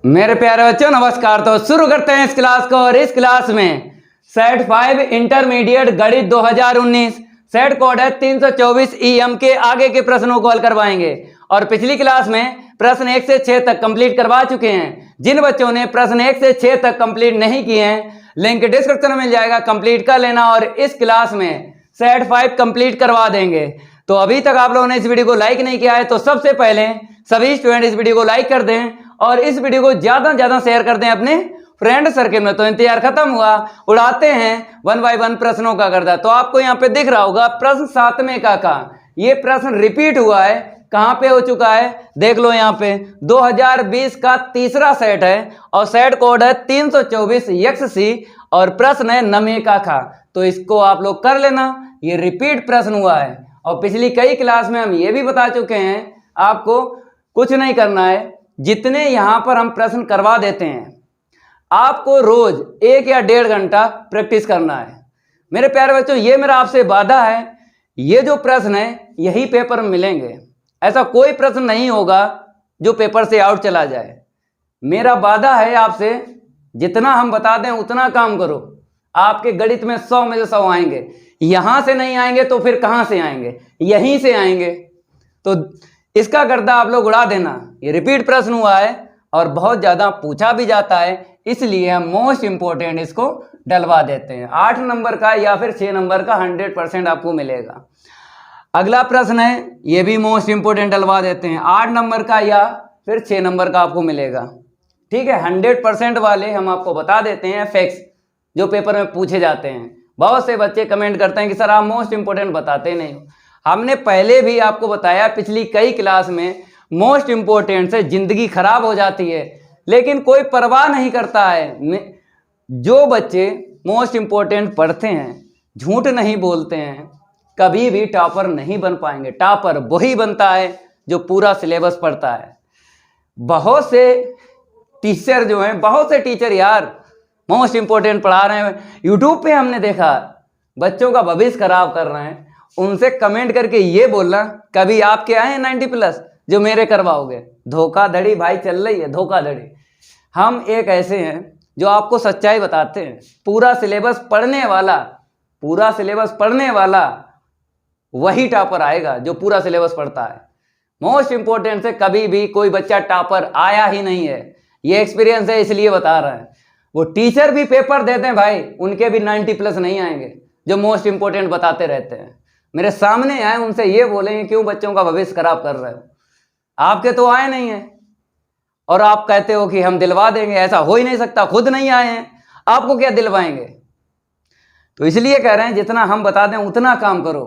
मेरे प्यारे बच्चों नमस्कार। तो शुरू करते हैं इस क्लास को। और इस क्लास में सेट 5 इंटरमीडिएट गणित 2019 सेट कोड है 324 EM के आगे के प्रश्नों को हल करवाएंगे। और पिछली क्लास में प्रश्न 1 से 6 तक कंप्लीट करवा चुके हैं। जिन बच्चों ने प्रश्न 1 से 6 तक कंप्लीट नहीं किए हैं, लिंक डिस्क्रिप्शन में मिल जाएगा, कंप्लीट कर लेना। और इस क्लास में सेट 5 कंप्लीट करवा देंगे। तो अभी तक आप लोगों ने इस वीडियो को लाइक नहीं किया है तो सबसे पहले सभी स्टूडेंट इस वीडियो को लाइक कर दें और इस वीडियो को ज्यादा से ज्यादा शेयर कर दें अपने फ्रेंड सर्किल में। तो इंतजार खत्म हुआ, उड़ाते हैं 1 बाय 1 प्रश्नों का गर्दा। तो आपको यहाँ पे दिख रहा होगा प्रश्न 7वें का ये प्रश्न रिपीट हुआ है। कहाँ पे हो चुका है देख लो, यहाँ पे 2020 का तीसरा सेट है और सेट कोड है 324 XC और प्रश्न है 9वें का। तो इसको आप लोग कर लेना, ये रिपीट प्रश्न हुआ है। और पिछली कई क्लास में हम ये भी बता चुके हैं, आपको कुछ नहीं करना है, जितने यहाँ पर हम प्रश्न करवा देते हैं आपको रोज 1 या 1.5 घंटा प्रैक्टिस करना है। मेरे प्यारे बच्चों, ये मेरा आपसे वादा है, ये जो प्रश्न है यही पेपर में मिलेंगे। ऐसा कोई प्रश्न नहीं होगा जो पेपर से आउट चला जाए। मेरा वादा है आपसे, जितना हम बता दें उतना काम करो। आपके गणित में 100 में से 100 आएंगे। यहां से नहीं आएंगे तो फिर कहां से आएंगे? यहीं से आएंगे। तो इसका गर्दा आप लोग उड़ा देना। ये रिपीट प्रश्न हुआ है और बहुत ज्यादा पूछा भी जाता है, इसलिए हम मोस्ट इंपोर्टेंट इसको डलवा देते हैं। 8 नंबर का या फिर 6 नंबर का 100% आपको मिलेगा। अगला प्रश्न है, ये भी मोस्ट इंपोर्टेंट डलवा देते हैं। 8 नंबर का या फिर 6 नंबर का आपको मिलेगा। ठीक है, 100% वाले हम आपको बता देते हैं फैक्ट्स जो पेपर में पूछे जाते हैं। बहुत से बच्चे कमेंट करते हैं कि सर आप मोस्ट इंपोर्टेंट बताते नहीं हो। हमने पहले भी आपको बताया पिछली कई क्लास में, मोस्ट इंपोर्टेंट से जिंदगी खराब हो जाती है, लेकिन कोई परवाह नहीं करता है। जो बच्चे मोस्ट इंपोर्टेंट पढ़ते हैं, झूठ नहीं बोलते हैं, कभी भी टॉपर नहीं बन पाएंगे। टॉपर वही बनता है जो पूरा सिलेबस पढ़ता है। बहुत से टीचर जो हैं, बहुत से टीचर यार मोस्ट इंपोर्टेंट पढ़ा रहे हैं, यूट्यूब पे हमने देखा बच्चों का भविष्य खराब कर रहे हैं। उनसे कमेंट करके ये बोलना, कभी आपके आए हैं 90+ जो मेरे करवाओगे? धोखाधड़ी भाई चल रही है, धोखाधड़ी। हम एक ऐसे हैं जो आपको सच्चाई बताते हैं। पूरा सिलेबस पढ़ने वाला वही टॉपर आएगा जो पूरा सिलेबस पढ़ता है। मोस्ट इंपोर्टेंट से कभी भी कोई बच्चा टॉपर आया ही नहीं है। ये एक्सपीरियंस है, इसलिए बता रहे हैं। वो टीचर भी पेपर देते हैं भाई, उनके भी 90+ नहीं आएंगे जो मोस्ट इंपोर्टेंट बताते रहते हैं। मेरे सामने आए, उनसे ये बोलेंगे क्यों बच्चों का भविष्य खराब कर रहे हो? आपके तो आए नहीं है और आप कहते हो कि हम दिलवा देंगे। ऐसा हो ही नहीं सकता, खुद नहीं आए हैं, आपको क्या दिलवाएंगे? तो इसलिए कह रहे हैं जितना हम बता दें उतना काम करो।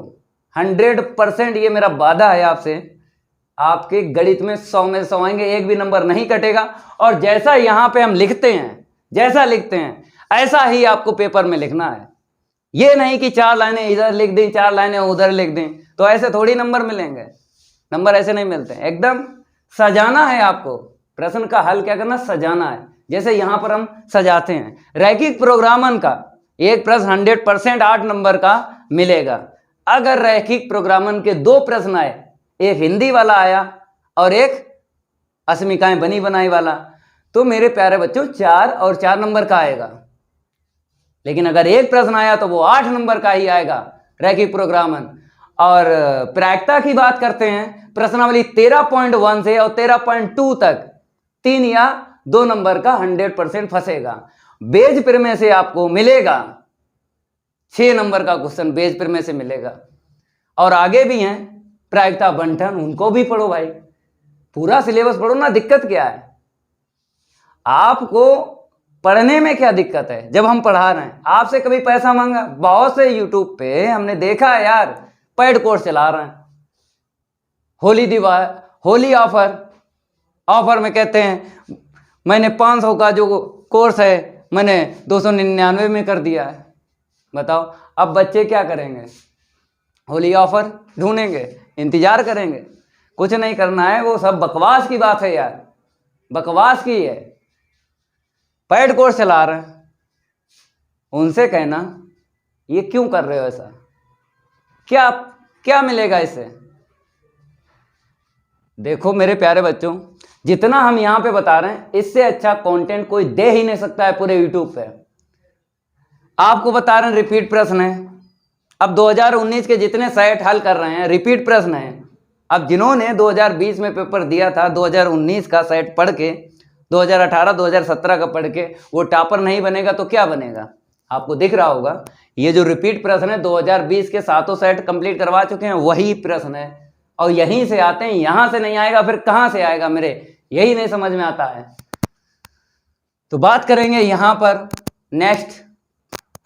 100% ये मेरा वादा है आपसे। आपके गणित में 100 में 100 आएंगे, एक भी नंबर नहीं कटेगा। और जैसा यहाँ पे हम लिखते हैं, जैसा लिखते हैं ऐसा ही आपको पेपर में लिखना है। ये नहीं कि 4 लाइनें इधर लिख दें, 4 लाइनें उधर लिख दें, तो ऐसे थोड़ी नंबर मिलेंगे। नंबर ऐसे नहीं मिलते हैं। एकदम सजाना है आपको। प्रश्न का हल क्या करना? सजाना है। जैसे यहाँ पर हम सजाते हैं। रैखिक प्रोग्रामन का एक प्रश्न 100% 8 नंबर का मिलेगा। अगर रैखिक प्रोग्रामन के 2 प्रश्न आए, एक हिंदी वाला आया और एक अस्मिकाएं बनी बनाई वाला, तो मेरे प्यारे बच्चों 4 और 4 नंबर का आएगा। लेकिन अगर एक प्रश्न आया तो वो 8 नंबर का ही आएगा, रैखिक प्रोग्रामन। और प्रायिकता की बात करते हैं, प्रश्नावली 13.1 से और 13.2 तक 3 या 2 नंबर का 100% फंसेगा। बेज प्रमेय से आपको मिलेगा 6 नंबर का क्वेश्चन, बेज प्रमेय से मिलेगा। और आगे भी हैं प्रायिकता बंटन, उनको भी पढ़ो भाई। पूरा सिलेबस पढ़ो ना, दिक्कत क्या है? आपको पढ़ने में क्या दिक्कत है? जब हम पढ़ा रहे हैं, आपसे कभी पैसा मांगा? बहुत से यूट्यूब पे हमने देखा है यार, पेड कोर्स चला रहे हैं। होली ऑफर में कहते हैं मैंने 500 का जो कोर्स है मैंने 299 में कर दिया है। बताओ अब बच्चे क्या करेंगे? होली ऑफर ढूंढेंगे, इंतजार करेंगे। कुछ नहीं करना है, वो सब बकवास की बात है यार, बकवास की है। पेड कोर्स चला रहे हैं, उनसे कहना ये क्यों कर रहे हो ऐसा? क्या मिलेगा इससे? देखो मेरे प्यारे बच्चों, जितना हम यहाँ पे बता रहे हैं इससे अच्छा कंटेंट कोई दे ही नहीं सकता है पूरे यूट्यूब पे। आपको बता रहे हैं रिपीट प्रश्न है। अब 2019 के जितने सेट हल कर रहे हैं रिपीट प्रश्न है। अब जिन्होंने 2020 में पेपर दिया था 2019 का सेट पढ़ के, 2018 2017 का पढ़ के वो टॉपर नहीं बनेगा तो क्या बनेगा? आपको दिख रहा होगा ये जो रिपीट प्रश्न है 2020 के सातों सेट कंप्लीट करवा चुके हैं वही प्रश्न है और यहीं से आते हैं, यहां से नहीं आएगा फिर कहां से आएगा मेरे, यही नहीं समझ में आता है। तो बात करेंगे यहां पर नेक्स्ट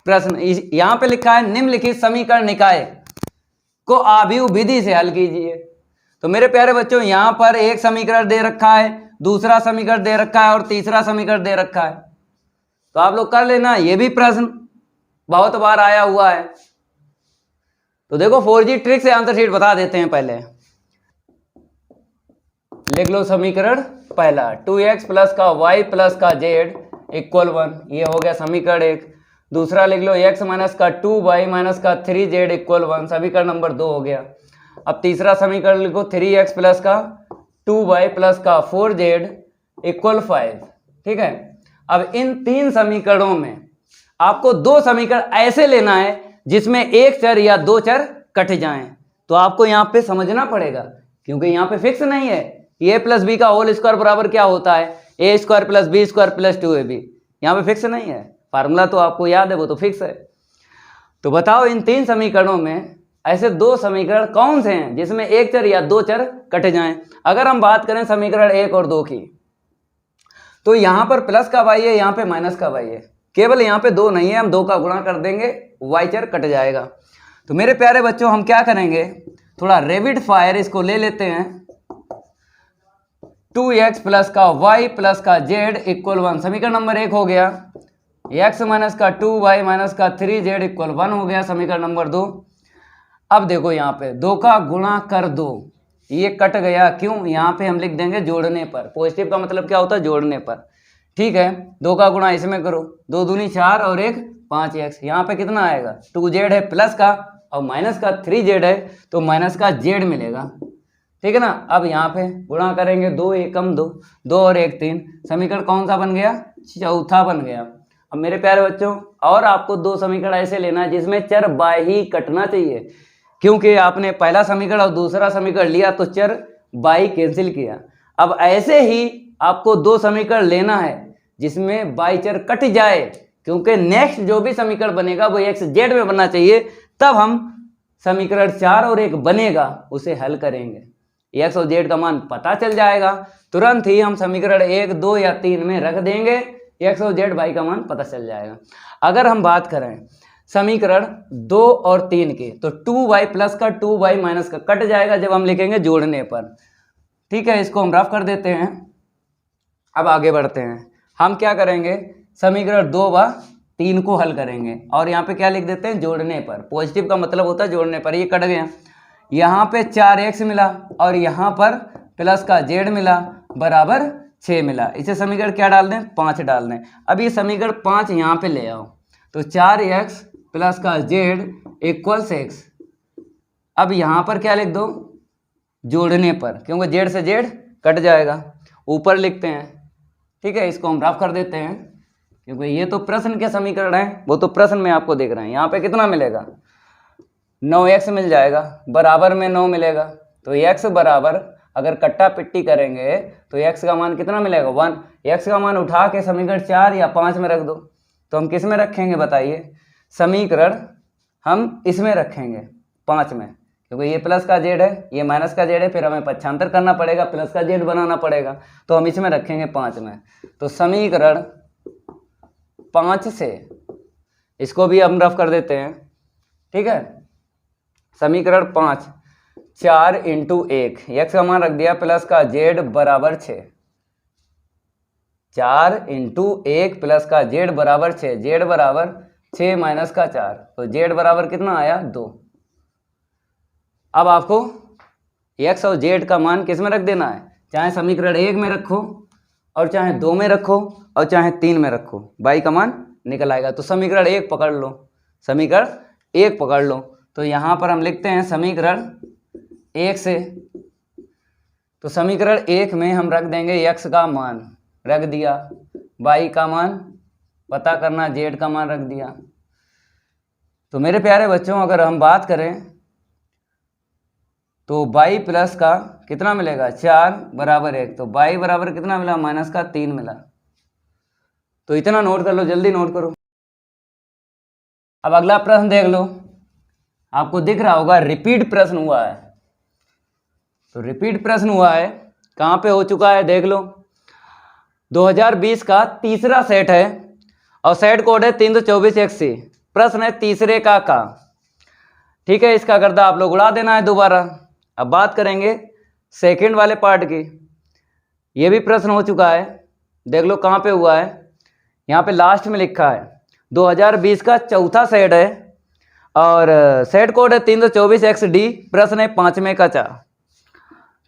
प्रश्न। यहां पे लिखा है निम्नलिखित समीकरण निकाय को आव्यूह विधि से हल कीजिए। तो मेरे प्यारे बच्चों यहां पर एक समीकरण दे रखा है, दूसरा समीकरण दे रखा है और तीसरा समीकरण दे रखा है। तो आप लोग कर लेना, ये भी प्रश्न बहुत बार आया हुआ है। तो देखो 4G ट्रिक से आंसर शीट बता देते हैं। पहले लिख लो समीकरण पहला 2x प्लस का y प्लस का z इक्वल 1, ये हो गया समीकरण एक। दूसरा लिख लो x माइनस का 2y माइनस का 3z इक्वल 1, समीकरण नंबर 2 हो गया। अब तीसरा समीकरण लिखो 3x प्लस का 2y प्लस का 4z इक्वल 5। ठीक है, अब इन तीन समीकरणों में आपको दो समीकरण ऐसे लेना है जिसमें एक चर या दो चर कट जाएं। तो आपको यहाँ पे समझना पड़ेगा क्योंकि यहाँ पे फिक्स नहीं है। a प्लस बी का होल स्क्वायर बराबर क्या होता है? a square plus B square plus 2ab। यहाँ पे फिक्स नहीं है, फार्मूला तो आपको याद है, वो तो फिक्स है। तो बताओ इन तीन समीकरणों में ऐसे दो समीकरण कौन से हैं जिसमें एक चर या दो चर कट जाएं? अगर हम बात करें समीकरण 1 और 2 की, तो यहाँ पर प्लस का y है, यहाँ पे माइनस का y है। केवल यहाँ पे 2 नहीं है, हम 2 का गुणा कर देंगे, y चर कट जाएगा। तो मेरे प्यारे बच्चों हम क्या करेंगे, थोड़ा रेपिड फायर इसको ले लेते हैं। 2x प्लस का y प्लस का z इक्वल 1, समीकरण नंबर 1 हो गया। x माइनस का 2y माइनस का 3z इक्वल 1 हो गया, समीकरण नंबर 2। अब देखो यहाँ पे 2 का गुणा कर दो, ये कट गया, क्यों? यहाँ पे हम लिख देंगे जोड़ने पर। पॉजिटिव का मतलब क्या होता है? जोड़ने पर। ठीक है, 2 का गुणा इसमें करो, 2 दूनी 4 और 1 5x। यहाँ पे कितना आएगा? 2z है प्लस का और माइनस का 3z है तो माइनस का z मिलेगा। ठीक है ना। अब यहाँ पे गुणा करेंगे, 2 एकम 2, 2 और 1 3, समीकरण कौन सा बन गया? चौथा बन गया। अब मेरे प्यारे बच्चों और आपको दो समीकरण ऐसे लेना है जिसमें चर बाय ही कटना चाहिए, क्योंकि आपने पहला समीकरण और दूसरा समीकरण लिया तो चर बाई कैंसिल किया। अब ऐसे ही आपको दो समीकरण लेना है जिसमें बाई चर कट जाए, क्योंकि नेक्स्ट जो भी समीकरण बनेगा वो x z में बनना चाहिए, तब हम समीकरण 4 और 1 बनेगा उसे हल करेंगे। x और z का मान पता चल जाएगा, तुरंत ही हम समीकरण 1 2 या 3 में रख देंगे, x और z y का मान पता चल जाएगा। अगर हम बात करें समीकरण 2 और 3 के, तो 2y प्लस का 2y माइनस का कट जाएगा जब हम लिखेंगे जोड़ने पर। ठीक है, इसको हम रफ कर देते हैं। अब आगे बढ़ते हैं, हम क्या करेंगे, समीकरण 2 व 3 को हल करेंगे और यहाँ पे क्या लिख देते हैं? जोड़ने पर। पॉजिटिव का मतलब होता है जोड़ने पर। ये कट गया, यहाँ पे 4x मिला और यहाँ पर प्लस का z मिला बराबर 6 मिला। इसे समीकरण क्या डाल दें? 5 डाल दें। अब ये समीकरण 5 यहाँ पे ले आओ, तो 4x प्लस का z इक्वल 6। अब यहाँ पर क्या लिख दो? जोड़ने पर, क्योंकि z से z कट जाएगा। ऊपर लिखते हैं। ठीक है, इसको हम रफ कर देते हैं क्योंकि ये तो प्रश्न के समीकरण हैं, वो तो प्रश्न में आपको देख रहे हैं। यहाँ पे कितना मिलेगा? 9x मिल जाएगा, बराबर में 9 मिलेगा। तो x बराबर, अगर कट्टा पिट्टी करेंगे तो x का मान कितना मिलेगा? 1। x का मान उठा के समीकरण 4 या 5 में रख दो। तो हम किस में रखेंगे बताइए? समीकरण हम इसमें रखेंगे 5 में, क्योंकि ये प्लस का z है, ये माइनस का z है, फिर हमें पक्षांतर करना पड़ेगा, प्लस का z बनाना पड़ेगा, तो हम इसमें रखेंगे 5 में। तो समीकरण 5 से इसको भी हम रफ कर देते हैं। ठीक है, समीकरण 5, 4 इंटू 1, x का मान रख दिया प्लस का z बराबर 6। 4 इंटू 1 प्लस का z बराबर 6, z बराबर 6 माइनस का 4, तो z बराबर कितना आया? 2। अब आपको x और z का मान किस में रख देना है? चाहे समीकरण 1 में रखो और चाहे 2 में रखो और चाहे 3 में रखो, y का मान निकल आएगा। तो समीकरण 1 पकड़ लो, समीकरण 1 पकड़ लो। तो यहाँ पर हम लिखते हैं समीकरण 1 से, तो समीकरण 1 में हम रख देंगे x का मान रख दिया, y का मान पता करना, z का मान रख दिया। तो मेरे प्यारे बच्चों अगर हम बात करें तो y प्लस का कितना मिलेगा 4 बराबर 1, तो y बराबर कितना मिला माइनस का 3 मिला। तो इतना नोट कर लो, जल्दी नोट करो। अब अगला प्रश्न देख लो, आपको दिख रहा होगा रिपीट प्रश्न हुआ है। तो रिपीट प्रश्न हुआ है, कहाँ पे हो चुका है देख लो। 2020 का तीसरा सेट है और सेट कोड है 324XC। प्रश्न है तीसरे का। ठीक है, इसका गर्दा आप लोग उड़ा देना है दोबारा। अब बात करेंगे सेकंड वाले पार्ट की। ये भी प्रश्न हो चुका है, देख लो कहाँ पे हुआ है। यहाँ पे लास्ट में लिखा है 2020 का चौथा सेट है और सेट कोड है 324XD। प्रश्न है 5वें का 4।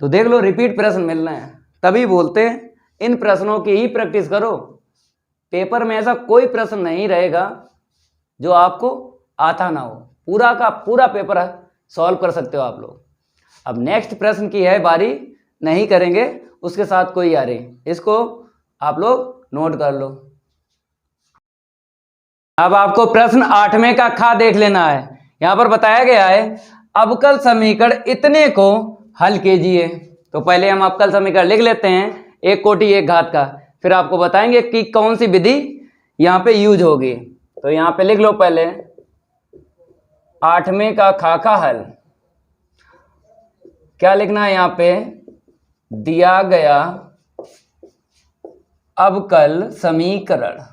तो देख लो रिपीट प्रश्न मिल रहे हैं, तभी बोलते हैं इन प्रश्नों की ही प्रैक्टिस करो। पेपर में ऐसा कोई प्रश्न नहीं रहेगा जो आपको आता ना हो, पूरा का पूरा पेपर सॉल्व कर सकते हो आप लोग। अब नेक्स्ट प्रश्न की है बारी, नहीं करेंगे उसके साथ कोई यारी, इसको आप लोग नोट कर लो। अब आपको प्रश्न 8वें का खा देख लेना है। यहां पर बताया गया है अवकल समीकरण इतने को हल कीजिए। तो पहले हम अवकल समीकरण लिख लेते हैं, एक कोटि एक घात का, फिर आपको बताएंगे कि कौन सी विधि यहाँ पे यूज होगी। तो यहाँ पे लिख लो पहले 8वें का खा हल। क्या लिखना है यहाँ पे, दिया गया अवकल समीकरण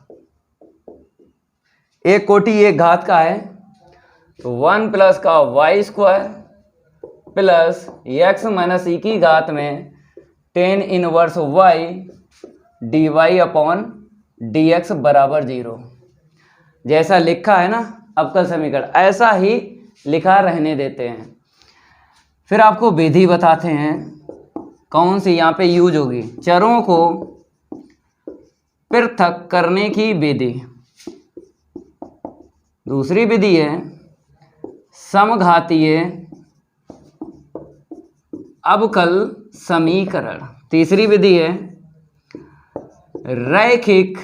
एक कोटि एक घात का है, तो 1 प्लस का y square plus x minus e की घात में 10 inverse y dy upon dx बराबर 0। जैसा लिखा है ना अवकल समीकरण, ऐसा ही लिखा रहने देते हैं। फिर आपको विधि बताते हैं कौन सी यहाँ पे यूज होगी। चरों को पृथक करने की विधि। दूसरी विधि है समघातीय अवकल समीकरण। तीसरी विधि है रैखिक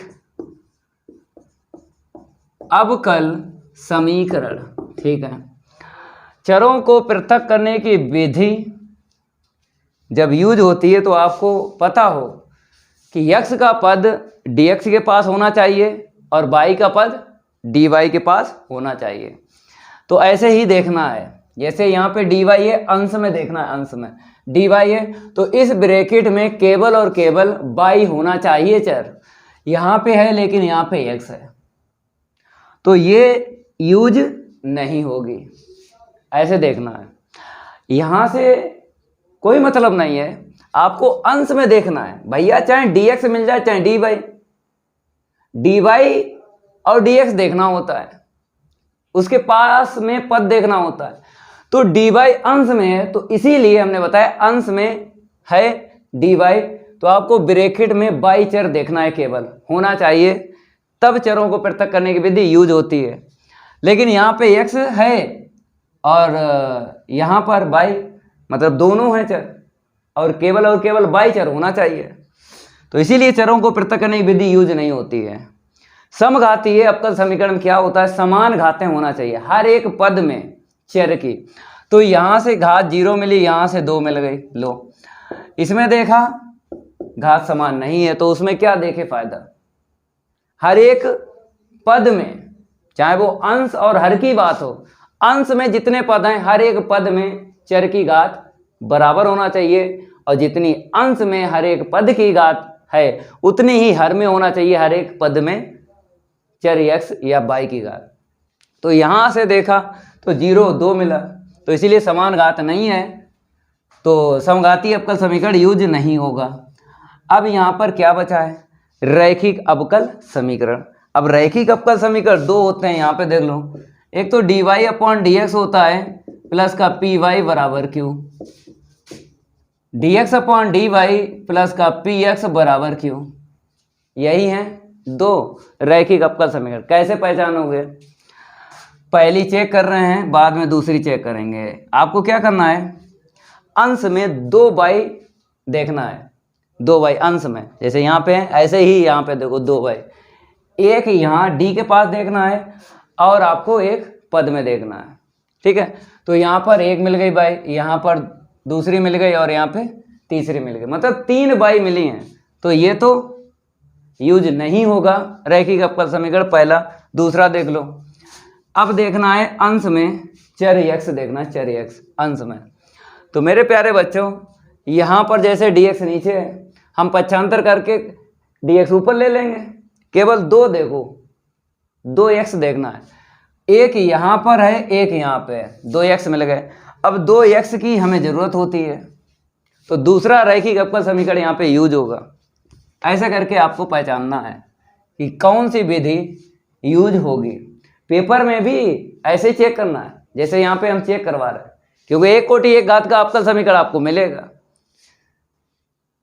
अवकल समीकरण। ठीक है, चरों को पृथक करने की विधि जब यूज होती है तो आपको पता हो कि x का पद dx के पास होना चाहिए और y का पद dy के पास होना चाहिए। तो ऐसे ही देखना है, जैसे यहाँ पे dy है, अंश में देखना है, अंश में dy है, तो इस ब्रैकेट में केवल और केवल y होना चाहिए चर। यहाँ पे है लेकिन यहाँ पे x है, तो ये यूज नहीं होगी। ऐसे देखना है, यहाँ से कोई मतलब नहीं है, आपको अंश में देखना है भैया, चाहे dx मिल जाए चाहे dy और dx देखना होता है, उसके पास में पद देखना होता है। तो dy अंश में है, तो इसीलिए हमने बताया अंश में है dy, तो आपको ब्रैकेट में y चर देखना है, केवल होना चाहिए, तब चरों को पृथक करने की विधि यूज होती है। लेकिन यहाँ पे x है और यहाँ पर y, मतलब दोनों हैं चर और केवल y चर होना चाहिए, तो इसीलिए चरों को पृथक करने की विधि यूज नहीं होती है। समघातीय अवकल समीकरण क्या होता है, समान घातें होना चाहिए हर एक पद में चर की। तो यहाँ से घात 0 मिली, यहाँ से 2 मिल गई। लो इसमें देखा घात समान नहीं है, तो उसमें क्या देखे फायदा। हर एक पद में, चाहे वो अंश और हर की बात हो, अंश में जितने पद हैं हर एक पद में चर की घात बराबर होना चाहिए, और जितनी अंश में हर एक पद की घात है उतनी ही हर में होना चाहिए हर एक पद में चर x या y की घात। तो यहाँ से देखा तो 0 2 मिला, तो इसीलिए समान घात नहीं है, तो समघातीय अवकल समीकरण यूज नहीं होगा। अब यहाँ पर क्या बचा है, रैखिक अवकल समीकरण। अब रैखिक अवकल समीकरण दो होते हैं, यहाँ पे देख लो, एक तो dy अपॉन dx होता है प्लस का py बराबर q, dx upon dy plus का px बराबर q। यही है दो रैखिक अवकल समीकरण। कैसे पहचानोगे, पहली चेक कर रहे हैं, बाद में दूसरी चेक करेंगे। आपको क्या करना है, अंश में 2y देखना है 2/, अंश में, जैसे यहाँ पे है ऐसे ही यहाँ पे देखो 2/, एक यहाँ डी के पास देखना है और आपको एक पद में देखना है। ठीक है, तो यहाँ पर एक मिल गई बाई, यहाँ पर दूसरी मिल गई और यहाँ पे तीसरी मिल गई, मतलब 3 बाई मिली हैं। तो ये तो यूज नहीं होगा रैखिक अवकल समीकरण पहला। दूसरा देख लो, अब देखना है अंश में चर x देखना है, चर x अंश में। तो मेरे प्यारे बच्चों यहाँ पर जैसे dx नीचे है, हम पक्षांतर करके dx ऊपर ले लेंगे। केवल 2 देखो, 2x देखना है, एक यहाँ पर है एक यहाँ पे है, 2x मिल गए। अब 2x की हमें ज़रूरत होती है, तो दूसरा रैखिक अवकल समीकरण यहाँ पे यूज होगा। ऐसा करके आपको पहचानना है कि कौन सी विधि यूज होगी। पेपर में भी ऐसे चेक करना है जैसे यहाँ पे हम चेक करवा रहे हैं, क्योंकि 1 कोटि 1 घात का अवकल समीकरण आपको मिलेगा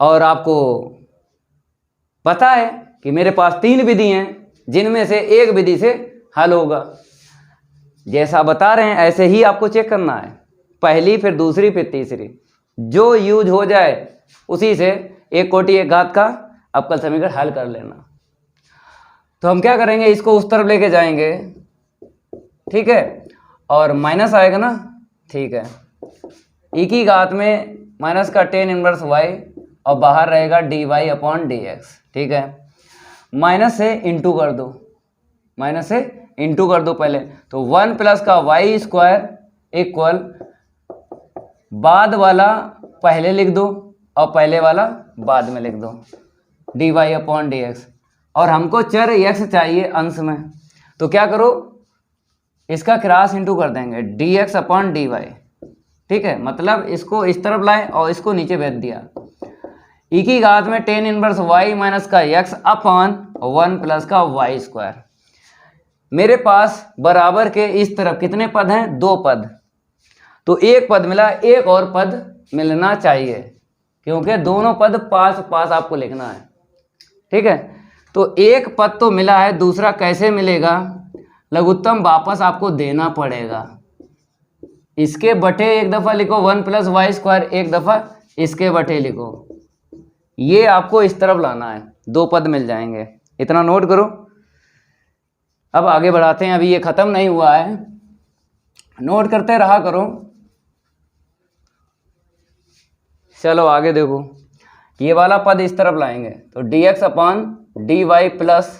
और आपको पता है कि मेरे पास 3 विधि हैं जिनमें से एक विधि से हल होगा। जैसा बता रहे हैं ऐसे ही आपको चेक करना है, पहली फिर दूसरी फिर तीसरी, जो यूज हो जाए उसी से 1 कोटि 1 घात का अवकल समीकरण हल कर लेना। तो हम क्या करेंगे, इसको उस तरफ लेके जाएंगे, ठीक है, और माइनस आएगा ना, ठीक है, e की घात में माइनस का tan इनवर्स y और बाहर रहेगा dy/dx। ठीक है, माइनस से इंटू कर दो, माइनस से इंटू कर दो पहले, तो 1 प्लस का y स्क्वायर इक्वल बाद वाला पहले लिख दो और पहले वाला बाद में लिख दो dy/dx। और हमको चर x चाहिए अंश में, तो क्या करो, इसका क्रॉस इंटू कर देंगे dx/dy। ठीक है, मतलब इसको इस तरफ लाए और इसको नीचे भेज दिया। e की घात में tan इनवर्स y माइनस का x अपॉन 1 प्लस का y स्क्वायर। मेरे पास बराबर के इस तरफ कितने पद हैं, 2 पद, तो एक पद मिला, एक और पद मिलना चाहिए क्योंकि दोनों पद पास पास आपको लिखना है। ठीक है, तो एक पद तो मिला है, दूसरा कैसे मिलेगा, लघुत्तम वापस आपको देना पड़ेगा। इसके बटे एक दफ़ा लिखो 1 प्लस वाई स्क्वायर, एक दफ़ा इसके बटे लिखो, ये आपको इस तरफ लाना है, 2 पद मिल जाएंगे। इतना नोट करो। अब आगे बढ़ाते हैं, अभी ये ख़त्म नहीं हुआ है, नोट करते रहा करो। चलो आगे देखो, ये वाला पद इस तरफ लाएंगे तो dx/dy प्लस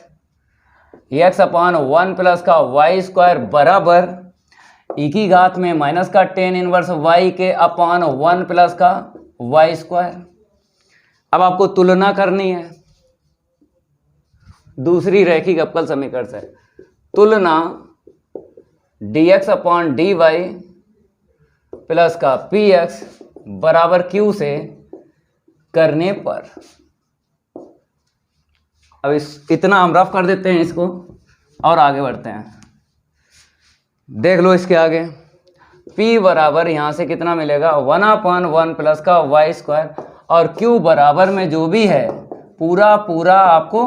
x/1 प्लस का y स्क्वायर बराबर e की घात में माइनस का tan इनवर्स y के अपॉन 1 प्लस का y स्क्वायर। अब आपको तुलना करनी है दूसरी रैखिक अवकल समीकरण से, तुलना dx/dy प्लस का px बराबर q से करने पर, अब इतना हम रफ कर देते हैं इसको और आगे बढ़ते हैं। देख लो इसके आगे, p बराबर यहाँ से कितना मिलेगा, 1/1 प्लस का y स्क्वायर, और q बराबर में जो भी है पूरा पूरा आपको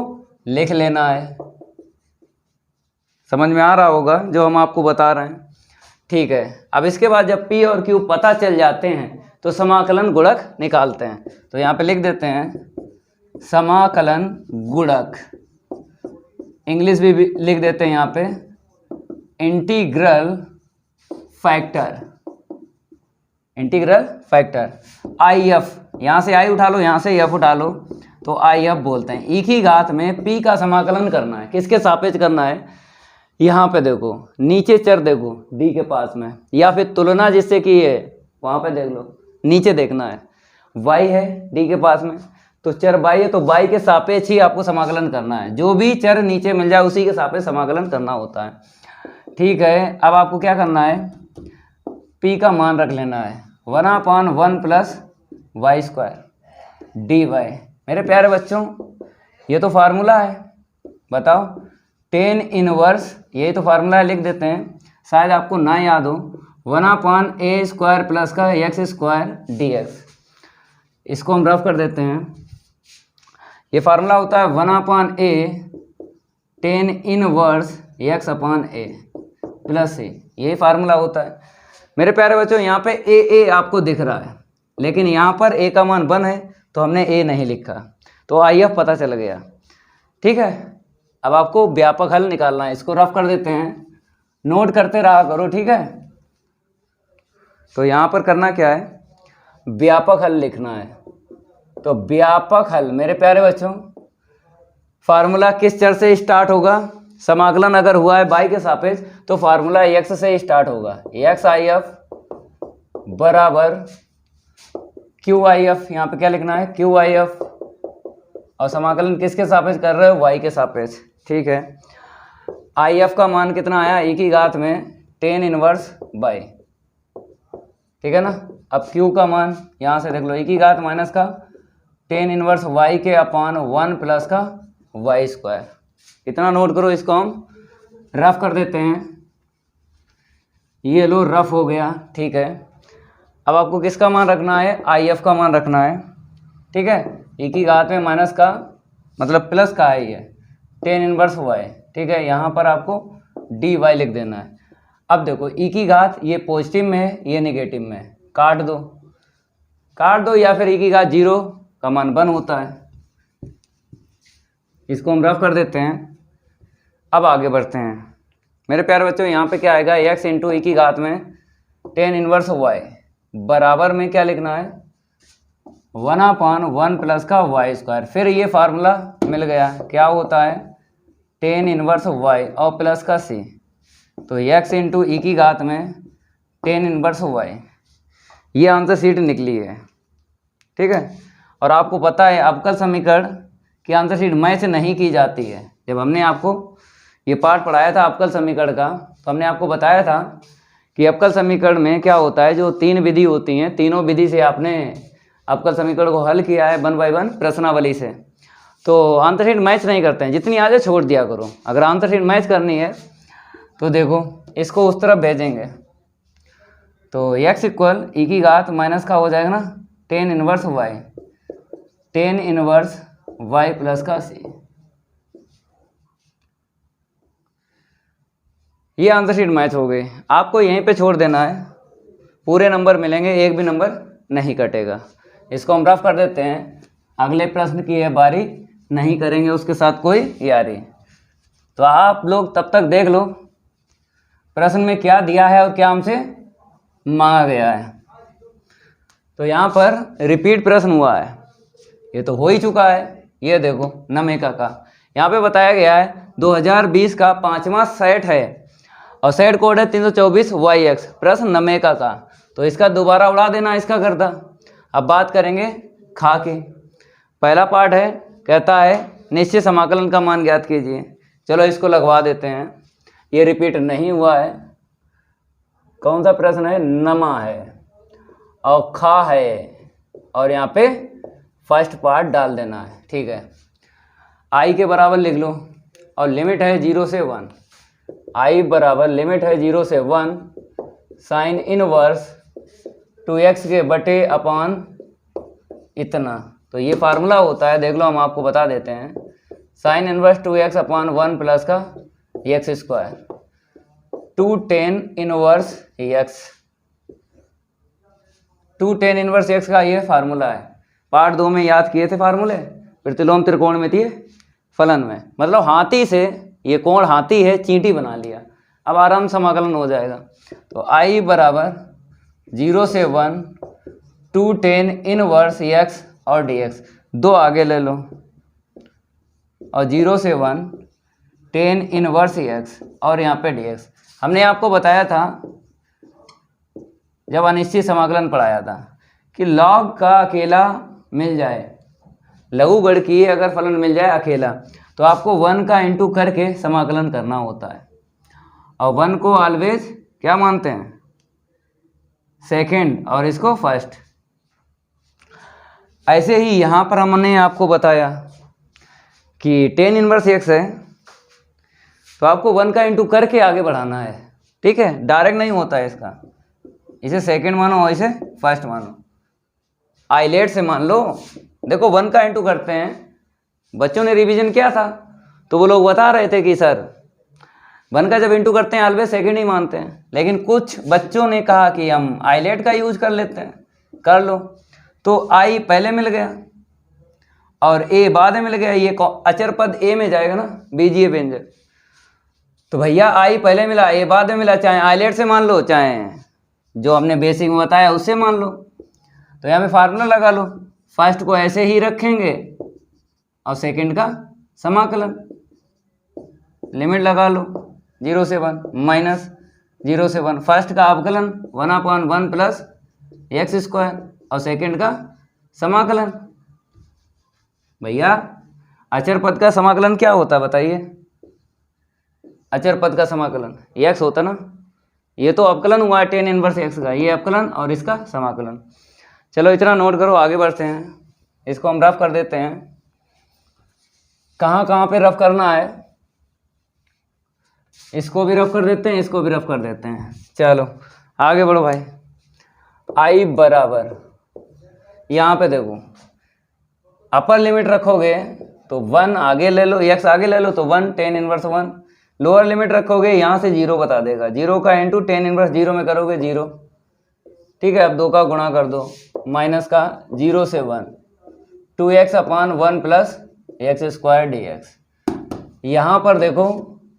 लिख लेना है। समझ में आ रहा होगा जो हम आपको बता रहे हैं। ठीक है, अब इसके बाद जब p और q पता चल जाते हैं तो समाकलन गुणक निकालते हैं। तो यहाँ पे लिख देते हैं समाकलन गुणक, इंग्लिश भी लिख देते हैं यहाँ पे integral factor, integral factor IF, यहाँ से I उठा लो, यहाँ से F उठा लो, तो IF बोलते हैं। e की घात में p का समाकलन करना है, किसके सापेक्ष करना है, यहाँ पे देखो नीचे चर देखो d के पास में, या फिर तुलना जिससे की है वहाँ पे देख लो, नीचे देखना है y है d के पास में, तो चर y है तो y के सापेक्ष ही आपको समाकलन करना है। जो भी चर नीचे मिल जाए उसी के सापेक्ष समाकलन करना होता है। ठीक है, अब आपको क्या करना है, p का मान रख लेना है 1/1 प्लस वाई स्क्वायर dy। मेरे प्यारे बच्चों ये तो फार्मूला है, बताओ tan इनवर्स, यही तो फार्मूला है, लिख देते हैं, शायद आपको ना याद हो, 1/a स्क्वायर प्लस का x स्क्वायर dx। इसको हम रफ कर देते हैं, ये फार्मूला होता है 1/a tan inverse x/a plus a, यही फार्मूला होता है। मेरे प्यारे बच्चों यहाँ पे a आपको दिख रहा है, लेकिन यहाँ पर a का मान 1 है तो हमने ए नहीं लिखा, तो आई एफ पता चल गया। ठीक है, अब आपको व्यापक हल निकालना है, इसको रफ कर देते हैं, नोट करते रहा करो। ठीक है, तो यहाँ पर करना क्या है, व्यापक हल लिखना है। तो व्यापक हल मेरे प्यारे बच्चों, फार्मूला किस चर से स्टार्ट होगा, समाकलन अगर हुआ है y के सापेक्ष तो फार्मूला x से स्टार्ट होगा, एक्स आई एफ बराबर क्यू आई एफ, यहाँ पे क्या लिखना है क्यू आई एफ, और समाकलन किसके सापेक्ष कर रहे हो, y के सापेक्ष। ठीक है, आई एफ का मान कितना आया, e की घात में tan इनवर्स y। ठीक है ना, अब q का मान यहाँ से देख लो, e की घात माइनस का tan इनवर्स y के अपान 1 प्लस का y स्क्वायर। इतना नोट करो, इसको हम रफ कर देते हैं, ये लो रफ हो गया। ठीक है, अब आपको किसका मान रखना है, आई एफ का मान रखना है। ठीक है, e की घात में माइनस का मतलब प्लस का है ये tan इनवर्स y। ठीक है, यहाँ पर आपको dy लिख देना है। अब देखो e की घात ये पॉजिटिव में है, ये नेगेटिव में है, काट दो या फिर e की घात 0 का मान 1 होता है। इसको हम रफ कर देते हैं। अब आगे बढ़ते हैं मेरे प्यारे बच्चों, यहाँ पे क्या आएगा, x इंटू ई की घात में tan इनवर्स y बराबर में क्या लिखना है, 1/1 प्लस का y स्क्वायर। फिर ये फार्मूला मिल गया, क्या होता है tan इनवर्स y और प्लस का c, तो x इंटू ई की घात में tan इनवर्स y, ये आंसर शीट निकली है। ठीक है, और आपको पता है अवकल समीकरण की आंसर शीट मैच नहीं की जाती है। जब हमने आपको ये पार्ट पढ़ाया था अवकल समीकरण का, तो हमने आपको बताया था कि अवकल समीकरण में क्या होता है, जो 3 विधि होती हैं, तीनों विधि से आपने अवकल समीकरण को हल किया है 1 बाय 1 प्रश्नावली से, तो आंसर शीट मैच नहीं करते हैं, जितनी आ जाए छोड़ दिया करो। अगर आंसर शीट मैच करनी है तो देखो इसको उस तरफ भेजेंगे, तो x इक्वल ई की घात माइनस का हो जाएगा ना tan inverse y, tan inverse y plus का c। ये आंसर शीट मैच हो गई। आपको यहीं पे छोड़ देना है, पूरे नंबर मिलेंगे, एक भी नंबर नहीं कटेगा। इसको हम रफ कर देते हैं, अगले प्रश्न की है बारी, नहीं करेंगे उसके साथ कोई यारी। तो आप लोग तब तक देख लो प्रश्न में क्या दिया है और क्या हमसे मांगा गया है। तो यहाँ पर रिपीट प्रश्न हुआ है, ये तो हो ही चुका है। ये देखो नमेका का यहाँ पे बताया गया है 2020 का 5वां सेट है और सेट कोड है 324YX, प्रश्न नमेका का, तो इसका दोबारा उड़ा देना इसका गर्दा। अब बात करेंगे खा की। पहला पार्ट है, कहता है निश्चित समाकलन का मान ज्ञात कीजिए। चलो इसको लगवा देते हैं, ये रिपीट नहीं हुआ है। कौन सा प्रश्न है, नमा है और खा है, और यहाँ पे फर्स्ट पार्ट डाल देना है। ठीक है, आई के बराबर लिख लो और लिमिट है 0 से 1, आई बराबर लिमिट है 0 से 1 साइन इनवर्स 2x के बटे अपान इतना। तो ये फार्मूला होता है, देख लो हम आपको बता देते हैं, साइन इनवर्स 2x अपान 1 प्लस का x square 2 tan inverse x, 2 tan inverse x का ये फार्मूला है। पार्ट 2 में याद किए थे फार्मूले, प्रतिलोम त्रिकोण में थी फलन में, मतलब हाथी से, ये कोण हाथी है, चींटी बना लिया। अब आराम समाकलन हो जाएगा। तो i बराबर 0 से 1 2 tan इनवर्स x और dx, 2 आगे ले लो, और 0 से 1 tan इनवर्स x और यहाँ पे dx। हमने आपको बताया था जब अनिश्चित समाकलन पढ़ाया था कि log का अकेला मिल जाए, लघुगणकीय अगर फलन मिल जाए अकेला, तो आपको 1 का इंटू करके समाकलन करना होता है, और 1 को ऑलवेज क्या मानते हैं, सेकंड, और इसको फर्स्ट। ऐसे ही यहाँ पर हमने आपको बताया कि tan इनवर्स x है, तो आपको 1 का इंटू करके आगे बढ़ाना है। ठीक है, डायरेक्ट नहीं होता है इसका, इसे सेकंड मानो और इसे फर्स्ट मानो, आइलेट से मान लो। देखो 1 का इंटू करते हैं, बच्चों ने रिवीजन किया था तो वो लोग बता रहे थे कि सर 1 का जब इंटू करते हैं ऑलवेज सेकंड ही मानते हैं, लेकिन कुछ बच्चों ने कहा कि हम आइलेट का यूज कर लेते हैं, कर लो। तो आई पहले मिल गया, और ए बाद में मिल गया, ये अचर पद ए में जाएगा ना, बीजीय व्यंजक। तो भैया आई पहले मिला, ए बाद में मिला, चाहे आइलेट से मान लो चाहे जो हमने बेसिक में बताया उससे मान लो। तो यहाँ पे फार्मूला लगा लो, फर्स्ट को ऐसे ही रखेंगे और सेकंड का समाकलन, लिमिट लगा लो 0 से 1 माइनस 0 से 1, फर्स्ट का अवकलन 1/1 प्लस एक्स स्क्वायर और सेकंड का समाकलन। भैया अचर पद का समाकलन क्या होता है बताइए? अचर पद का समाकलन एक्स होता ना, ये तो अवकलन हुआ tan इनवर्स एक्स का, ये अवकलन और इसका समाकलन। चलो इतना नोट करो, आगे बढ़ते हैं। इसको हम रफ कर देते हैं, कहाँ कहाँ पे रफ करना है, इसको भी रफ कर देते हैं, इसको भी रफ कर देते हैं। चलो आगे बढ़ो भाई। आई बराबर, यहाँ पे देखो अपर लिमिट रखोगे तो 1 आगे ले लो, x आगे ले लो तो 1 tan इनवर्स 1, लोअर लिमिट रखोगे यहाँ से 0 बता देगा, 0 का इंटू tan इनवर्स 0 में करोगे 0, ठीक है। अब 2 का गुणा कर दो, माइनस का 0 से 1, 2x/1 plus x square dx। यहाँ पर देखो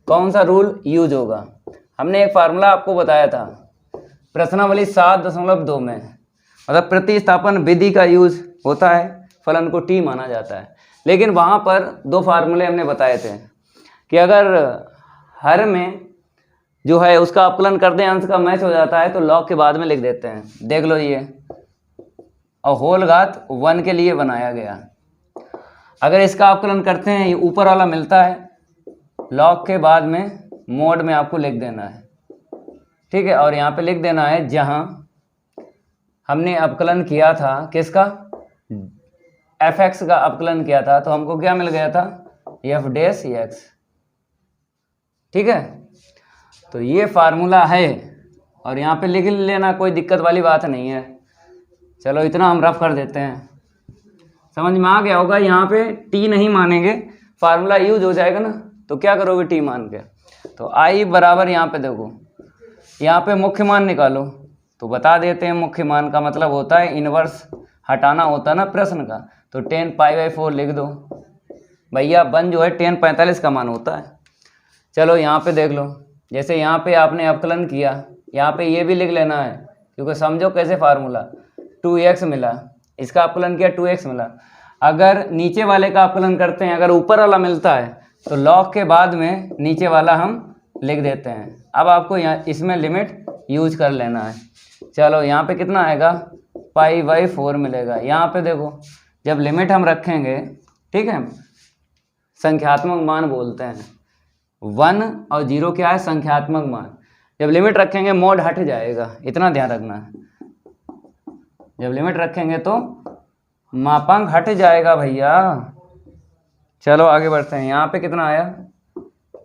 कौन सा रूल यूज होगा, हमने एक फार्मूला आपको बताया था प्रश्नावली 7.2 में, मतलब प्रतिस्थापन विधि का यूज होता है, फलन को t माना जाता है। लेकिन वहाँ पर 2 फार्मूले हमने बताए थे कि अगर हर में जो है उसका अपकलन कर दें, अंश का मैच हो जाता है तो लॉग के बाद में लिख देते हैं, देख लो ये, और होल घात 1 के लिए बनाया गया। अगर इसका अपकलन करते हैं, ये ऊपर वाला मिलता है, लॉग के बाद में मोड में आपको लिख देना है, ठीक है। और यहाँ पे लिख देना है जहाँ हमने अपकलन किया था किसका, fx का अपकलन किया था, तो हमको क्या मिल गया था, f डैश x, ठीक है। तो ये फार्मूला है और यहाँ पे लिख लेना, कोई दिक्कत वाली बात नहीं है। चलो इतना हम रफ कर देते हैं, समझ में आ गया होगा। यहाँ पे t नहीं मानेंगे, फार्मूला यूज हो जाएगा ना, तो क्या करोगे t मान के, तो i बराबर यहाँ पे देखो, यहाँ पे मुख्य मान निकालो, तो बता देते हैं मुख्य मान का मतलब होता है इनवर्स हटाना होता है ना प्रश्न का, तो tan π/4 लिख दो भैया, 1 जो है tan 45 का मान होता है। चलो यहाँ पे देख लो, जैसे यहाँ पे आपने अपकलन किया, यहाँ पे ये भी लिख लेना है, क्योंकि समझो कैसे फार्मूला 2x मिला, इसका अपकलन किया 2x मिला। अगर नीचे वाले का अपकलन करते हैं, अगर ऊपर वाला मिलता है तो लॉग के बाद में नीचे वाला हम लिख देते हैं। अब आपको यहाँ इसमें लिमिट यूज कर लेना है। चलो यहाँ पे कितना आएगा, π/4 मिलेगा। यहाँ पे देखो जब लिमिट हम रखेंगे, ठीक है, संख्यात्मक मान बोलते हैं, 1 और 0 क्या है, संख्यात्मक मान। जब लिमिट रखेंगे मोड हट जाएगा, इतना ध्यान रखना है। जब लिमिट रखेंगे तो मापांक हट जाएगा भैया। चलो आगे बढ़ते हैं, यहाँ पे कितना आया,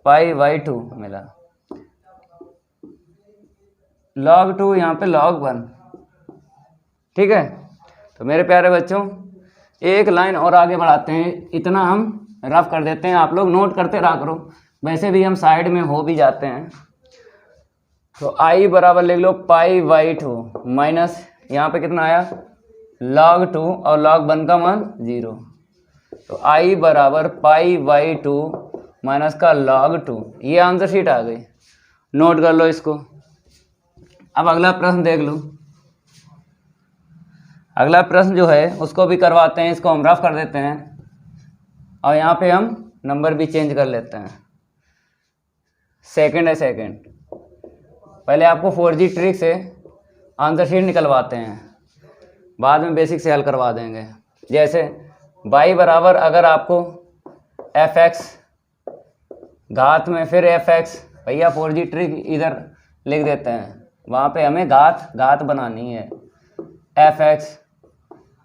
π/2 मिला, log 2 यहाँ पे log 1, ठीक है। तो मेरे प्यारे बच्चों एक लाइन और आगे बढ़ाते हैं, इतना हम रफ कर देते हैं, आप लोग नोट करते रहा करो, वैसे भी हम साइड में हो भी जाते हैं। तो i बराबर लिख लो π/2 माइनस यहाँ पे कितना आया, log 2 और log 1 का मान 0, तो i बराबर π/2 माइनस का log 2, ये आंसर शीट आ गई, नोट कर लो इसको। अब अगला प्रश्न देख लो, अगला प्रश्न जो है उसको भी करवाते हैं, इसको हम रफ कर देते हैं और यहाँ पे हम नंबर भी चेंज कर लेते हैं। सेकंड है, सेकंड पहले आपको 4G ट्रिक से आंसर शीट निकलवाते हैं, बाद में बेसिक से हल करवा देंगे। जैसे y बराबर, अगर आपको fx घात में फिर fx, भैया 4G ट्रिक इधर लिख देते हैं, वहाँ पे हमें घात बनानी है, fx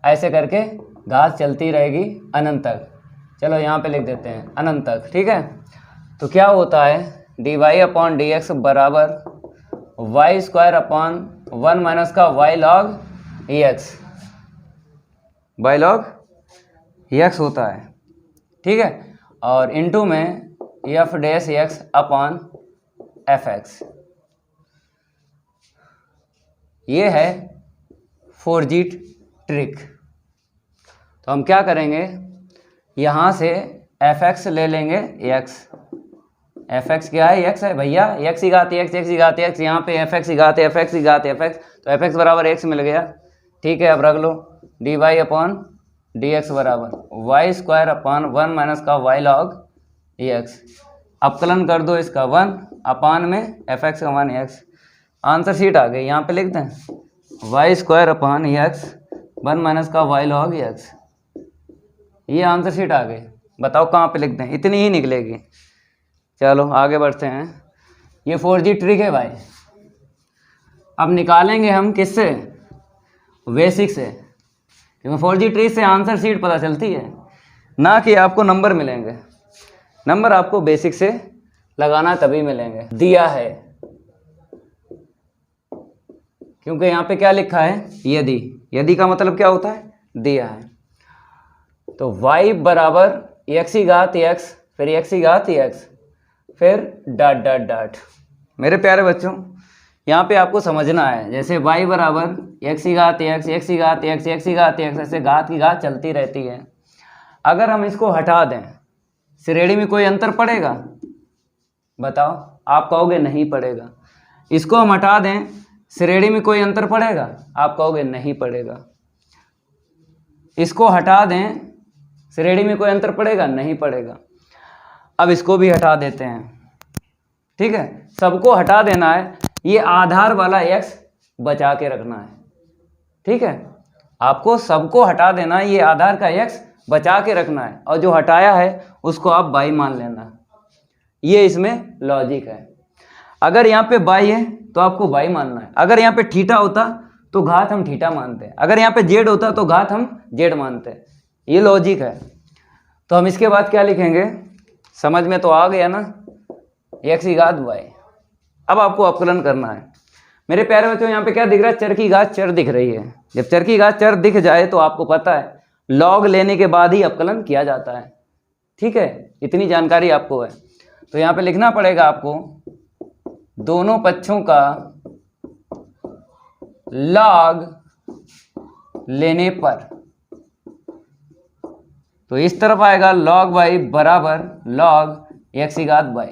ऐसे करके घात चलती रहेगी अनंत तक। चलो यहाँ पे लिख देते हैं अनंत तक, ठीक है। तो क्या होता है, dy/dx बराबर y² माइनस का y log x होता है, ठीक है। और इनटू में f dash x upon fx, ये है 4G ट्रिक। तो हम क्या करेंगे, यहाँ से एफ एक्स ले लेंगे एक्स, एफ एक्स क्या है, एक्स है भैया, एक्स ही घात एक्स, एक्स ही घात एक्स, यहाँ पे एफ एक्स ही घात एफ एक्स ही घात एफ एक्स, तो एफ एक्स बराबर एक्स मिल गया। ठीक है, अब रख लो d y upon D x बराबर वाई स्क्वायर अपॉन 1 माइनस का वाई लॉग एक्स। अपकलन कर दो इसका 1 अपान में एफ एक्स का मान एक्स। आंसर शीट आ गई, यहाँ पे लिखते हैं Y square upon X 1 minus का वाई लॉग एक्स। ये आंसर शीट आ गई। बताओ कहाँ पे लिखते हैं, इतनी ही निकलेगी। चलो आगे बढ़ते हैं। ये 4G ट्रिक है भाई। अब निकालेंगे हम किससे, बेसिक से, क्योंकि 4G ट्रिक से आंसर शीट पता चलती है, ना कि आपको नंबर मिलेंगे। नंबर आपको बेसिक से लगाना तभी मिलेंगे। दिया है, क्योंकि यहाँ पे क्या लिखा है, यदि। यदि का मतलब क्या होता है, दिया है। तो y बराबर एक्स ही घात एक्स, फिर एक्स ही घात एक्स, फिर डॉट डॉट डॉट। मेरे प्यारे बच्चों, यहाँ पे आपको समझना है, जैसे y बराबर एक्स ही घात एक्स, एक्स ही घात एक्स, एक्स ही घात एक्स, ऐसे घात की घात चलती रहती है। अगर हम इसको हटा दें, श्रेणी में कोई अंतर पड़ेगा? बताओ, आप कहोगे नहीं पड़ेगा। इसको हम हटा दें, श्रेणी में कोई अंतर पड़ेगा? आप कहोगे नहीं पड़ेगा। इसको हटा दें, श्रेणी में कोई अंतर पड़ेगा? नहीं पड़ेगा। अब इसको भी हटा देते हैं। ठीक है, सबको हटा देना है, ये आधार वाला x बचा के रखना है। ठीक है, आपको सबको हटा देना है, ये आधार का x बचा के रखना है, और जो हटाया है उसको आप y मान लेना। ये इसमें लॉजिक है। अगर यहाँ पे y है तो आपको y मानना है। अगर यहाँ पे थीटा होता तो घात हम थीटा मानते हैं, अगर यहाँ पे z होता तो घात हम z मानते हैं। ये लॉजिक है। तो हम इसके बाद क्या लिखेंगे, समझ में तो आ गया ना, एक्स की घात y। अब आपको अपकलन करना है। मेरे प्यारे बच्चों, यहाँ पे क्या दिख रहा है, चर की घात चर दिख रही है। जब चर की घात चर दिख जाए तो आपको पता है लॉग लेने के बाद ही अपकलन किया जाता है। ठीक है, इतनी जानकारी आपको है। तो यहाँ पे लिखना पड़ेगा आपको, दोनों पक्षों का लॉग लेने पर। तो इस तरफ आएगा log y बराबर log एक्स की घात y।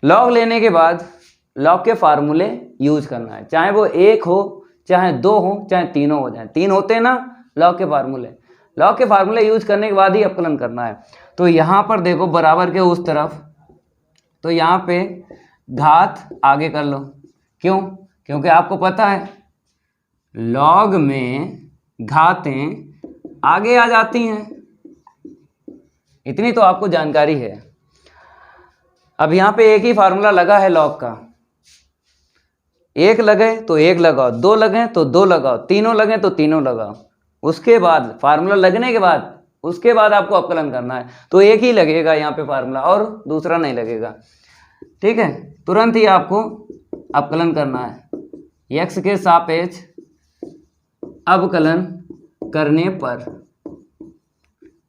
लॉग लेने के बाद लॉग के फार्मूले यूज करना है, चाहे वो 1 हो, चाहे 2 हो, चाहे तीनों हो जाए। 3 होते हैं ना लॉग के फार्मूले। लॉग के फार्मूले यूज करने के बाद ही अपकलन करना है। तो यहाँ पर देखो बराबर के उस तरफ, तो यहाँ पे घात आगे कर लो। क्यों? क्योंकि आपको पता है लॉग में घातें आगे आ जाती हैं, इतनी तो आपको जानकारी है। अब यहाँ पे एक ही फार्मूला लगा है लॉग का, एक लगे तो एक लगाओ, 2 लगे तो 2 लगाओ, तीनों लगे तो तीनों लगाओ। उसके बाद फार्मूला लगने के बाद उसके बाद आपको अपकलन करना है, तो एक ही लगेगा यहाँ पे फार्मूला और दूसरा नहीं लगेगा। ठीक है, तुरंत ही आपको अपकलन करना है। एक्स के सापेक्ष अवकलन करने पर,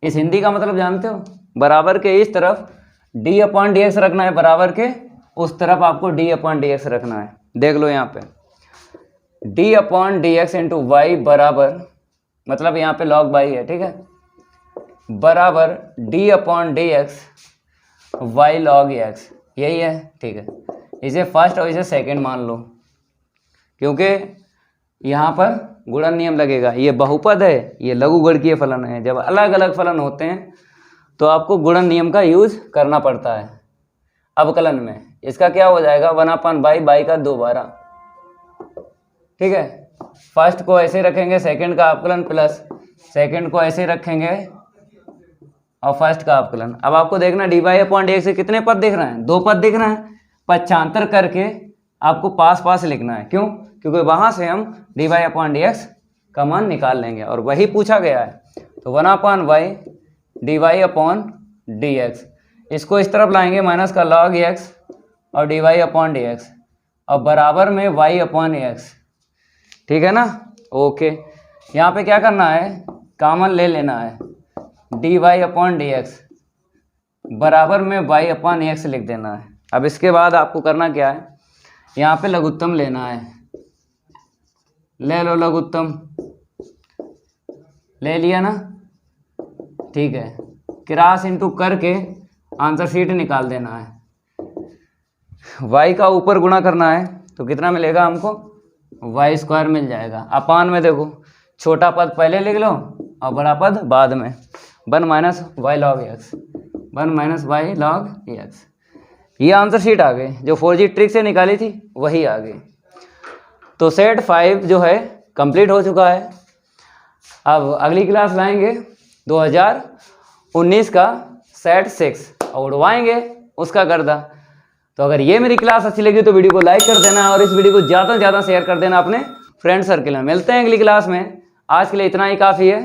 इस हिंदी का मतलब जानते हो, बराबर के इस तरफ डी अपॉन डी एक्स रखना है, बराबर के उस तरफ आपको डी अपॉन डी एक्स रखना है। देख लो यहाँ पे D upon D X into Y बराबर, मतलब यहाँ पे लॉग वाई है। ठीक है, बराबर D upon D X Y log X, यही है। ठीक है, इसे फर्स्ट और इसे सेकंड मान लो, क्योंकि यहाँ पर गुणन नियम लगेगा। ये बहुपद है, ये लघुगणकीय फलन है। जब अलग अलग फलन होते हैं तो आपको गुणन नियम का यूज करना पड़ता है अवकलन में। इसका क्या हो जाएगा, 1/बाई, बाई का 2 बारा। ठीक है, फर्स्ट को ऐसे रखेंगे, सेकंड का अवकलन प्लस सेकंड को ऐसे रखेंगे और फर्स्ट का अवकलन। अब आपको देखना d y upon D x से कितने पद दिख रहे हैं, 2 पद दिख रहे हैं। पक्षांतर करके आपको पास पास लिखना है। क्यों? क्योंकि वहां से हम d y upon D x का मान निकाल लेंगे और वही पूछा गया है। तो 1/y d y upon D x, इसको इस तरफ लाएंगे माइनस का log एक्स और d y upon D x और बराबर में y अपॉन एक्स। ठीक है ना, ओके। यहाँ पे क्या करना है, कॉमन ले लेना है, d y upon D x बराबर में y अपॉन एक्स लिख देना है। अब इसके बाद आपको करना क्या है, यहाँ पे लघुत्तम लेना है। ले लो लघुत्तम, ले लिया ना। ठीक है, क्रॉस इंटू करके आंसर शीट निकाल देना है। y का ऊपर गुणा करना है तो कितना मिलेगा हमको, वाई स्क्वायर मिल जाएगा। अपान में देखो छोटा पद पहले लिख लो और बड़ा पद बाद में, 1 minus y log x, 1 minus y log x. ये आंसर शीट आ गई, जो 4G ट्रिक से निकाली थी वही आ गई। तो सेट 5 जो है कंप्लीट हो चुका है। अब अगली क्लास लाएंगे 2019 का सेट 6 और उड़वाएंगे उसका गर्दा। तो अगर ये मेरी क्लास अच्छी लगी तो वीडियो को लाइक कर देना और इस वीडियो को ज़्यादा से ज़्यादा शेयर कर देना अपने फ्रेंड सर्किल में। मिलते हैं अगली क्लास में, आज के लिए इतना ही काफ़ी है।